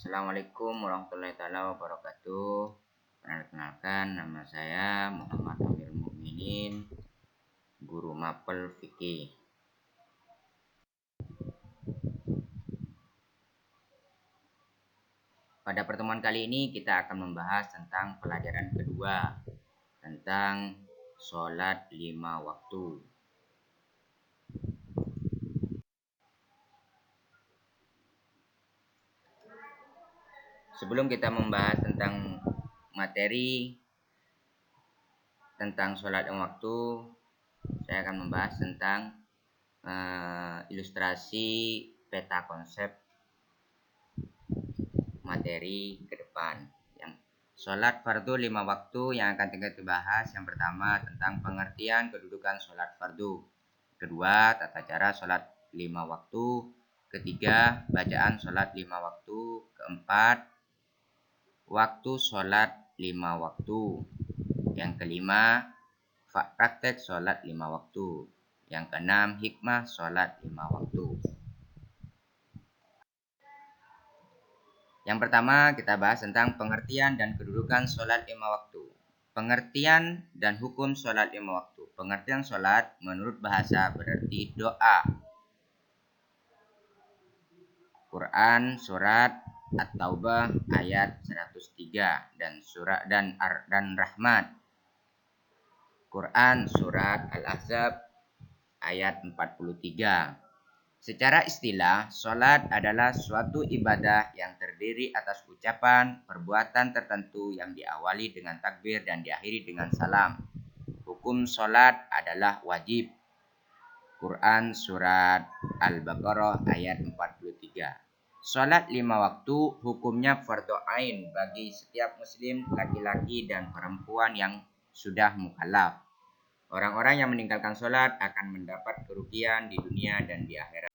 Assalamualaikum warahmatullahi wabarakatuh. Perkenalkan, nama saya Muhammad Amir Mukminin, guru mapel fikih. Pada pertemuan kali ini kita akan membahas tentang pelajaran kedua, tentang sholat 5 waktu. Sebelum kita membahas tentang materi tentang sholat 5 waktu, saya akan membahas tentang ilustrasi peta konsep materi ke depan. Yang sholat fardu 5 waktu yang akan kita bahas. Yang pertama tentang pengertian kedudukan sholat fardu. Kedua, tata cara sholat 5 waktu. Ketiga, bacaan sholat 5 waktu. Keempat, waktu sholat 5 waktu. Yang kelima, praktek sholat 5 waktu. Yang keenam, hikmah sholat 5 waktu. Yang pertama kita bahas tentang pengertian dan kedudukan sholat 5 waktu. Pengertian dan hukum sholat 5 waktu. Pengertian sholat menurut bahasa berarti doa. Quran surat At-Taubah ayat 103 dan Rahmat. Quran surat Al-Ahzab ayat 43. Secara istilah, sholat adalah suatu ibadah yang terdiri atas ucapan, perbuatan tertentu yang diawali dengan takbir dan diakhiri dengan salam. Hukum sholat adalah wajib. Quran surat Al-Baqarah ayat 43. Sholat 5 waktu hukumnya fardhu ain bagi setiap muslim laki-laki dan perempuan yang sudah mukallaf. Orang-orang yang meninggalkan sholat akan mendapat kerugian di dunia dan di akhirat.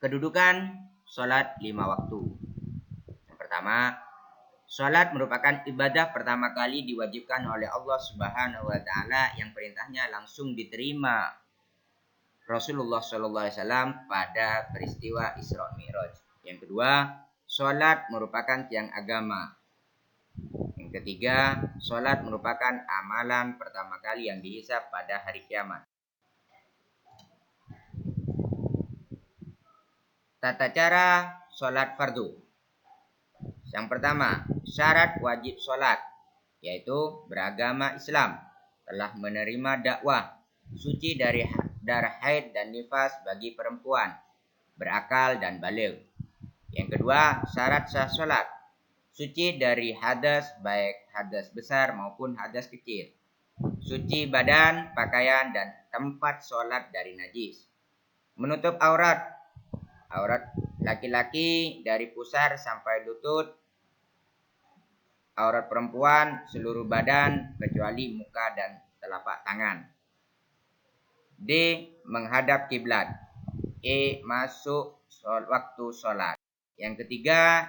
Kedudukan sholat 5 waktu. Yang pertama, sholat merupakan ibadah pertama kali diwajibkan oleh Allah Subhanahu wa Ta'ala yang perintahnya langsung diterima Rasulullah SAW pada peristiwa Isra Mi'raj. Yang kedua, sholat merupakan tiang agama. Yang ketiga, sholat merupakan amalan pertama kali yang dihisab pada hari kiamat. Tata cara sholat fardu. Yang pertama, syarat wajib sholat, yaitu beragama Islam, telah menerima dakwah, suci dari darah haid dan nifas bagi perempuan, berakal dan baligh. Yang kedua, syarat sah sholat, suci dari hadas baik hadas besar maupun hadas kecil, suci badan, pakaian dan tempat sholat dari najis, menutup aurat laki-laki dari pusar sampai lutut, aurat perempuan seluruh badan kecuali muka dan telapak tangan. D. Menghadap kiblat. E. Masuk waktu sholat. Yang ketiga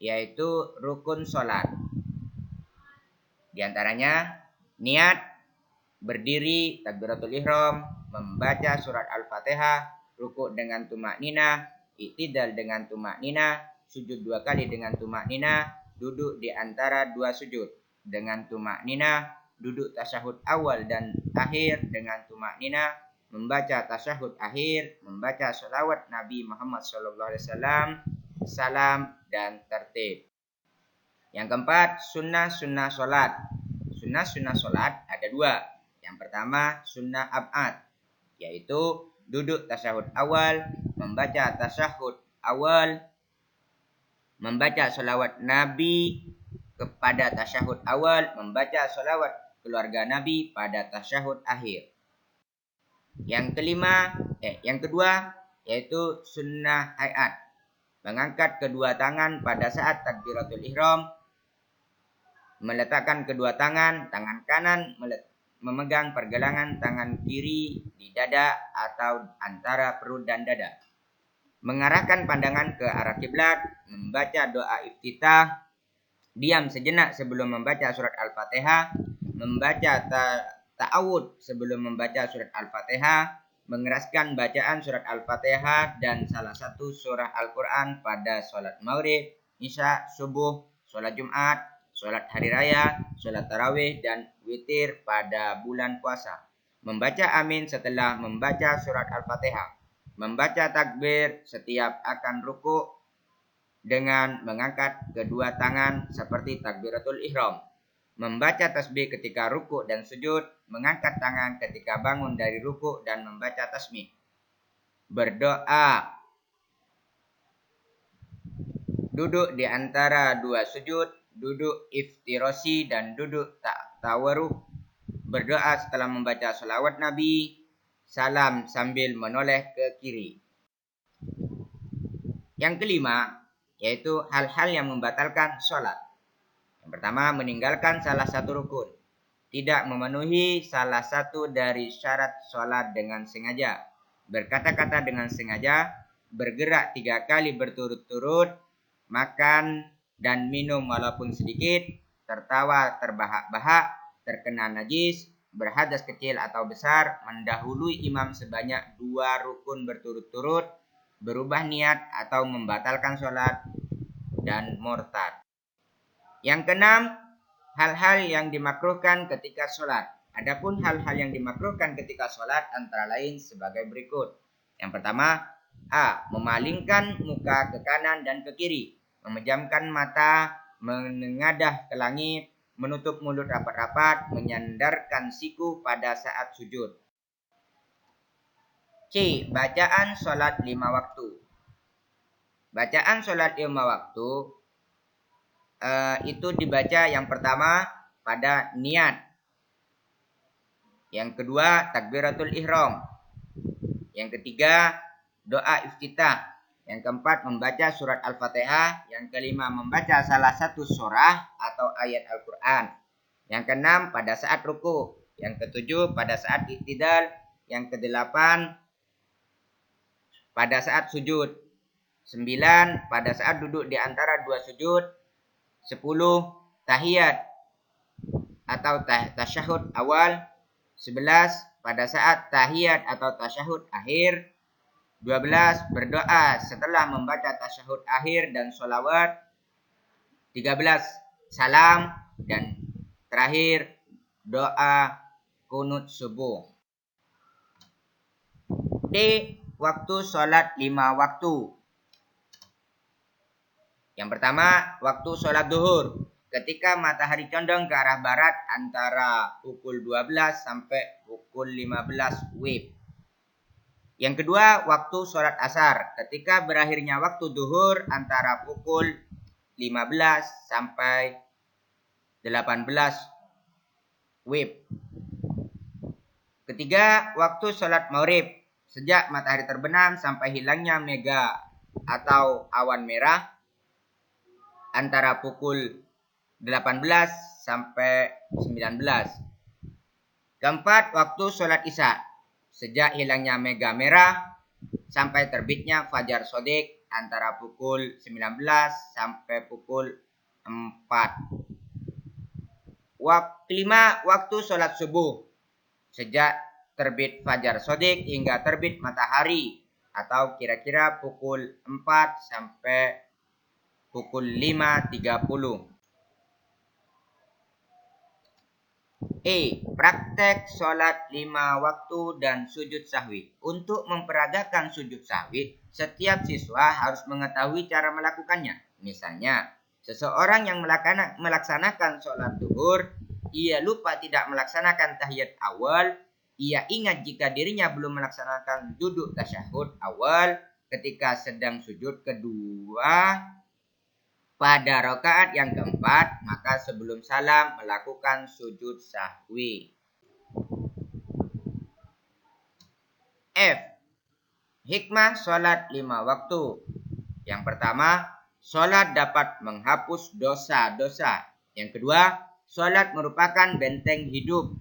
yaitu rukun sholat. Di antaranya niat, berdiri, takbiratul ihram, membaca surat Al-Fatihah, rukuk dengan tumakninah, i'tidal dengan tumakninah, sujud 2 kali dengan tumakninah, duduk di antara 2 sujud dengan tumakninah, duduk tasyahud awal dan akhir dengan tumakninah, membaca tasyahud akhir, membaca sholawat Nabi Muhammad SAW, salam dan tertib. Yang keempat, sunnah sholat. Sunnah sholat ada 2. Yang pertama, sunnah ab'ad, yaitu duduk tasyahud awal, membaca tasyahud awal, membaca sholawat Nabi kepada tasyahud awal, membaca sholawat keluarga Nabi pada tasyahud akhir. Yang kedua yaitu sunnah hayat, mengangkat kedua tangan pada saat takbiratul ihram, meletakkan kedua tangan kanan memegang pergelangan tangan kiri di dada atau antara perut dan dada, mengarahkan pandangan ke arah kiblat, membaca doa iftitah, diam sejenak sebelum membaca surat Al-Fatihah, membaca ta'awud sebelum membaca surat Al-Fatihah, mengeraskan bacaan surat Al-Fatihah dan salah satu surah Al-Quran pada sholat maghrib, isya, subuh, sholat Jumat, sholat hari raya, sholat tarawih, dan witir pada bulan puasa. Membaca amin setelah membaca surat Al-Fatihah. Membaca takbir setiap akan ruku dengan mengangkat kedua tangan seperti takbiratul ihram. Membaca tasbih ketika ruku dan sujud, mengangkat tangan ketika bangun dari ruku dan membaca tasbih. Berdoa. Duduk di antara dua sujud, duduk iftirosi dan duduk tawarruk. Berdoa setelah membaca sholawat Nabi, salam sambil menoleh ke kiri. Yang kelima, yaitu hal-hal yang membatalkan sholat. Yang pertama, meninggalkan salah satu rukun. Tidak memenuhi salah satu dari syarat sholat dengan sengaja. Berkata-kata dengan sengaja, bergerak 3 kali berturut-turut, makan dan minum walaupun sedikit, tertawa terbahak-bahak, terkena najis, berhadas kecil atau besar, mendahului imam sebanyak 2 rukun berturut-turut, berubah niat atau membatalkan sholat, dan murtad. Yang keenam, hal-hal yang dimakruhkan ketika sholat. Adapun hal-hal yang dimakruhkan ketika sholat antara lain sebagai berikut. Yang pertama, A. Memalingkan muka ke kanan dan ke kiri. Memejamkan mata, menengadah ke langit, menutup mulut rapat-rapat, menyandarkan siku pada saat sujud. C. Bacaan sholat 5 waktu. Bacaan sholat 5 waktu itu dibaca yang pertama pada niat. Yang kedua takbiratul ihram. Yang ketiga doa iftitah. Yang keempat membaca surat Al-Fatihah. Yang kelima membaca salah satu surah atau ayat Al-Quran. Yang keenam pada saat ruku. Yang ketujuh pada saat i'tidal. Yang kedelapan pada saat sujud. 9 pada saat duduk di antara dua sujud. 10 tahiyat atau tasyahud awal. 11 pada saat tahiyat atau tasyahud akhir. 12 berdoa setelah membaca tasyahud akhir dan sholawat. 13 salam. Dan terakhir doa kunut subuh. D. Waktu sholat 5 waktu. Yang pertama, waktu sholat duhur. Ketika matahari condong ke arah barat antara pukul 12 sampai pukul 15 WIB. Yang kedua, waktu sholat asar. Ketika berakhirnya waktu duhur antara pukul 15 sampai 18 WIB. Ketiga, waktu sholat maghrib. Sejak matahari terbenam sampai hilangnya mega atau awan merah antara pukul 18 sampai 19. Keempat, waktu sholat isya. Sejak hilangnya mega merah sampai terbitnya fajar shodiq antara pukul 19 sampai pukul 4. Kelima, waktu sholat subuh. Sejak terbit fajar shodiq hingga terbit matahari atau kira-kira pukul 4 sampai pukul 5.30. Praktek sholat 5 waktu dan sujud sahwi. Untuk memperagakan sujud sahwi, setiap siswa harus mengetahui cara melakukannya. Misalnya, seseorang yang melaksanakan sholat duhur, ia lupa tidak melaksanakan tahiyat awal, ia ingat jika dirinya belum melaksanakan duduk tasyahud awal ketika sedang sujud kedua pada rakaat yang keempat, maka sebelum salam melakukan sujud sahwi. F. Hikmah sholat 5 waktu. Yang pertama, sholat dapat menghapus dosa-dosa. Yang kedua, sholat merupakan benteng hidup.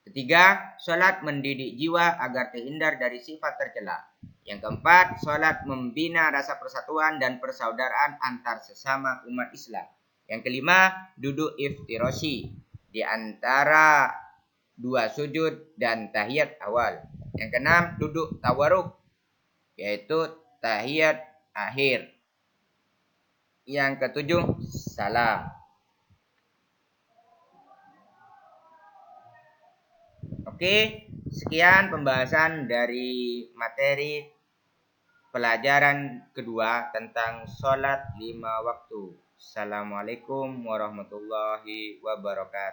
Ketiga, sholat mendidik jiwa agar terhindar dari sifat tercela. Yang keempat, sholat membina rasa persatuan dan persaudaraan antar sesama umat Islam. Yang kelima, duduk iftirosi. Di antara 2 sujud, dan tahiyat awal. Yang keenam, duduk tawaruk, yaitu tahiyat akhir. Yang ketujuh, salam. Oke, sekian pembahasan dari materi pelajaran kedua tentang sholat 5 waktu. Assalamualaikum warahmatullahi wabarakatuh.